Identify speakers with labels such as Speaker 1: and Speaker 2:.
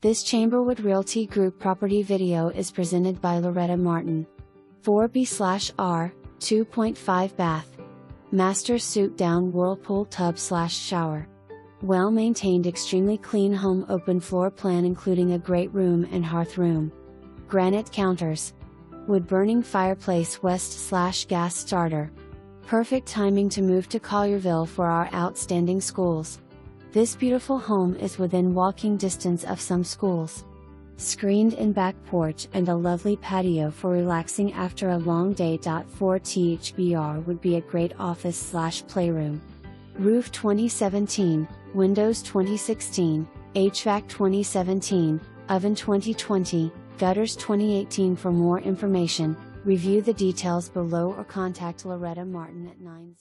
Speaker 1: This Chamberwood Realty Group property video is presented by Loretta Martin. 4B/R, 2.5 bath. Master suite down whirlpool tub/shower. Well-maintained, extremely clean home. Open floor plan including a great room and hearth room. Granite counters. Wood-burning fireplace. West/gas starter. Perfect timing to move to Collierville for our outstanding schools. This beautiful home is within walking distance of some schools. Screened-in back porch and a lovely patio for relaxing after a long day. 4 THBR would be a great office/playroom. Roof 2017, windows 2016, HVAC 2017, oven 2020, gutters 2018. For more information, review the details below or contact Loretta Martin at 9